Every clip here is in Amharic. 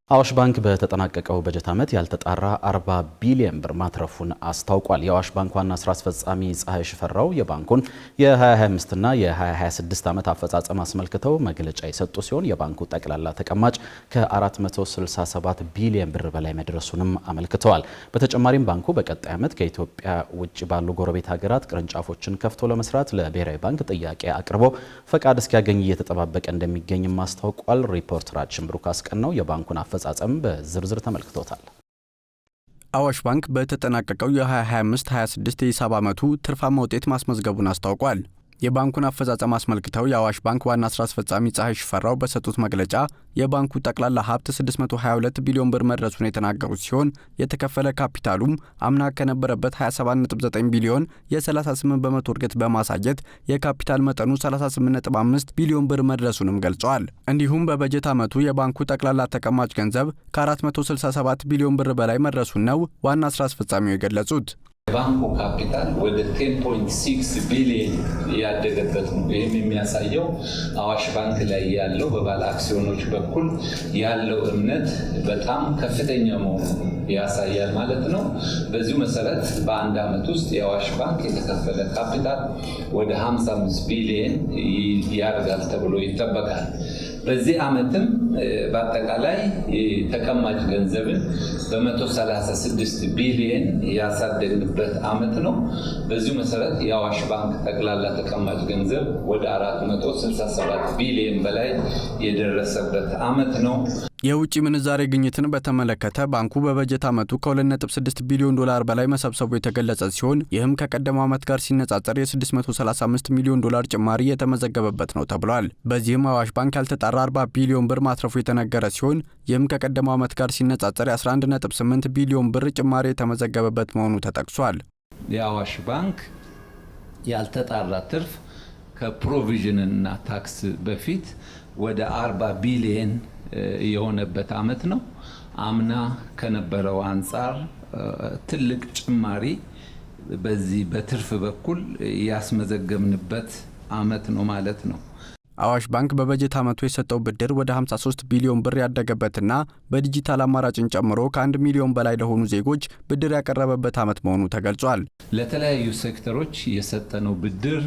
አዋሽ ባንክ በተጠናቀቀው በጀት ዓመት ያልተጣራ 40 ቢሊዮን ብር ማትረፉን አስታውቋል። የአዋሽ ባንክ ዋና ስራ አስፈጻሚ ፀሐይ ሽፈራው የባንኩን የ2025 እና የ2026 ዓመት አፈጻጸም አስመልክተው መግለጫ የሰጡ ሲሆን የባንኩ ጠቅላላ ተቀማጭ ከ467 ቢሊዮን ብር በላይ መድረሱንም አመልክተዋል። በተጨማሪም ባንኩ በቀጣይ ዓመት ከኢትዮጵያ ውጭ ባሉ ጎረቤት ሀገራት ቅርንጫፎችን ከፍቶ ለመስራት ለብሔራዊ ባንክ ጥያቄ አቅርቦ ፈቃድ እስኪያገኝ እየተጠባበቀ እንደሚገኝም አስታውቋል። ሪፖርተራችን ብሩክ አስቀናው የባንኩን አፈጻጸም በዝርዝር ተመልክቶታል። አዋሽ ባንክ በተጠናቀቀው የ2025-26 የሂሳብ ዓመቱ ትርፋማ ውጤት ማስመዝገቡን አስታውቋል። የባንኩን አፈጻጸም አስመልክተው የአዋሽ ባንክ ዋና ስራ አስፈጻሚ ፀሐይ ሽፈራው በሰጡት መግለጫ የባንኩ ጠቅላላ ሀብት 622 ቢሊዮን ብር መድረሱን የተናገሩት ሲሆን የተከፈለ ካፒታሉም አምና ከነበረበት 27.9 ቢሊዮን የ38 በመቶ እድገት በማሳየት የካፒታል መጠኑ 38.5 ቢሊዮን ብር መድረሱንም ገልጸዋል። እንዲሁም በበጀት ዓመቱ የባንኩ ጠቅላላ ተቀማጭ ገንዘብ ከ467 ቢሊዮን ብር በላይ መድረሱን ነው ዋና ስራ አስፈጻሚው የገለጹት። ባንኩ ካፒታል ወደ 10.6 ቢሊዮን ያደገበት ነው። ይህም የሚያሳየው አዋሽ ባንክ ላይ ያለው በባለ አክሲዮኖች በኩል ያለው እምነት በጣም ከፍተኛ መሆኑን ያሳያል ማለት ነው። በዚሁ መሰረት በአንድ ዓመት ውስጥ የአዋሽ ባንክ የተከፈለ ካፒታል ወደ 55 ቢሊዮን ያድጋል ተብሎ ይጠበቃል። በዚህ ዓመትም በአጠቃላይ ተቀማጭ ገንዘብን በ136 ቢሊዮን ያሳደግንበት ዓመት ነው። በዚሁ መሰረት የአዋሽ ባንክ ጠቅላላ ተቀማጭ ገንዘብ ወደ 467 ቢሊዮን በላይ የደረሰበት ዓመት ነው። የውጭ ምንዛሬ ግኝትን በተመለከተ ባንኩ በበጀት ዓመቱ ከ2.6 ቢሊዮን ዶላር በላይ መሰብሰቡ የተገለጸ ሲሆን ይህም ከቀደመው ዓመት ጋር ሲነጻጸር የ635 ሚሊዮን ዶላር ጭማሪ የተመዘገበበት ነው ተብሏል። በዚህም አዋሽ ባንክ ያልተጣራ 40 ቢሊዮን ብር ማትረፉ የተነገረ ሲሆን ይህም ከቀደመው ዓመት ጋር ሲነጻጸር የ11.8 ቢሊዮን ብር ጭማሪ የተመዘገበበት መሆኑ ተጠቅሷል። የአዋሽ ባንክ ያልተጣራ ትርፍ ከፕሮቪዥንና ታክስ በፊት ወደ 40 ቢሊዮን የሆነበት ዓመት ነው። አምና ከነበረው አንጻር ትልቅ ጭማሪ በዚህ በትርፍ በኩል ያስመዘገብንበት ዓመት ነው ማለት ነው። አዋሽ ባንክ በበጀት ዓመቱ የሰጠው ብድር ወደ 53 ቢሊዮን ብር ያደገበትና በዲጂታል አማራጭን ጨምሮ ከ1 ሚሊዮን በላይ ለሆኑ ዜጎች ብድር ያቀረበበት ዓመት መሆኑ ተገልጿል። ለተለያዩ ሴክተሮች የሰጠነው ብድር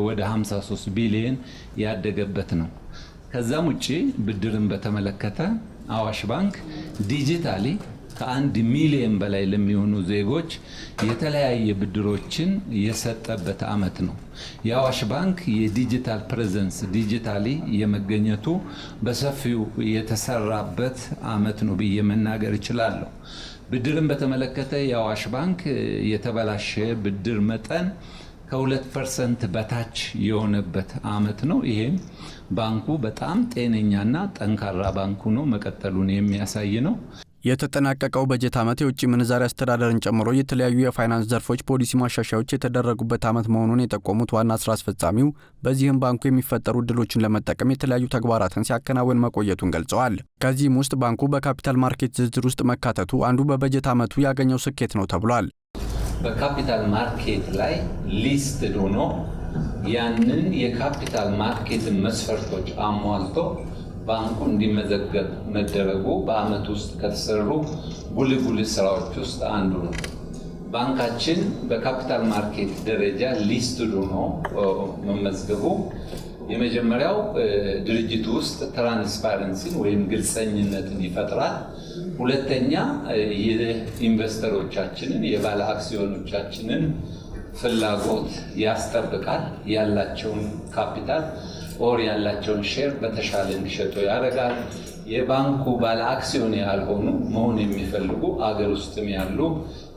ወደ 53 ቢሊዮን ያደገበት ነው። ከዛም ውጪ ብድርን በተመለከተ አዋሽ ባንክ ዲጂታሊ ከ1 ሚሊዮን በላይ ለሚሆኑ ዜጎች የተለያየ ብድሮችን የሰጠበት ዓመት ነው። የአዋሽ ባንክ የዲጂታል ፕሬዘንስ ዲጂታሊ የመገኘቱ በሰፊው የተሰራበት ዓመት ነው ብዬ መናገር እችላለሁ። ብድርን በተመለከተ የአዋሽ ባንክ የተበላሸ ብድር መጠን ከ2% በታች የሆነበት ዓመት ነው። ይሄም ባንኩ በጣም ጤነኛና ጠንካራ ባንክ ሆኖ መቀጠሉን የሚያሳይ ነው። የተጠናቀቀው በጀት ዓመት የውጭ ምንዛሪ አስተዳደርን ጨምሮ የተለያዩ የፋይናንስ ዘርፎች ፖሊሲ ማሻሻያዎች የተደረጉበት ዓመት መሆኑን የጠቆሙት ዋና ስራ አስፈጻሚው በዚህም ባንኩ የሚፈጠሩ እድሎችን ለመጠቀም የተለያዩ ተግባራትን ሲያከናውን መቆየቱን ገልጸዋል። ከዚህም ውስጥ ባንኩ በካፒታል ማርኬት ዝርዝር ውስጥ መካተቱ አንዱ በበጀት ዓመቱ ያገኘው ስኬት ነው ተብሏል። በካፒታል ማርኬት ላይ ሊስትድ ሆኖ ያንን የካፒታል ማርኬትን መስፈርቶች አሟልቶ ባንኩ እንዲመዘገብ መደረጉ በዓመት ውስጥ ከተሰሩ ጉልህ ስራዎች ውስጥ አንዱ ነው። ባንካችን በካፒታል ማርኬት ደረጃ ሊስትድ ሆኖ መመዝገቡ የመጀመሪያው ድርጅቱ ውስጥ ትራንስፓረንሲን ወይም ግልጸኝነትን ይፈጥራል። ሁለተኛ የኢንቨስተሮቻችንን የባለ አክሲዮኖቻችንን ፍላጎት ያስጠብቃል። ያላቸውን ካፒታል ኦር ያላቸውን ሼር በተሻለ እንዲሸጡ ያደርጋል። የባንኩ ባለ አክሲዮን ያልሆኑ መሆን የሚፈልጉ አገር ውስጥም ያሉ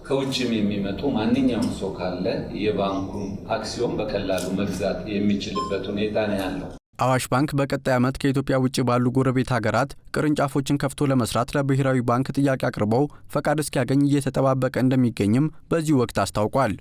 ከውጭም የሚመጡ ማንኛውም ሰው ካለ የባንኩን አክሲዮን በቀላሉ መግዛት የሚችልበት ሁኔታ ነው ያለው። አዋሽ ባንክ በቀጣይ ዓመት ከኢትዮጵያ ውጭ ባሉ ጎረቤት ሀገራት ቅርንጫፎችን ከፍቶ ለመስራት ለብሔራዊ ባንክ ጥያቄ አቅርበው ፈቃድ እስኪያገኝ እየተጠባበቀ እንደሚገኝም በዚህ ወቅት አስታውቋል።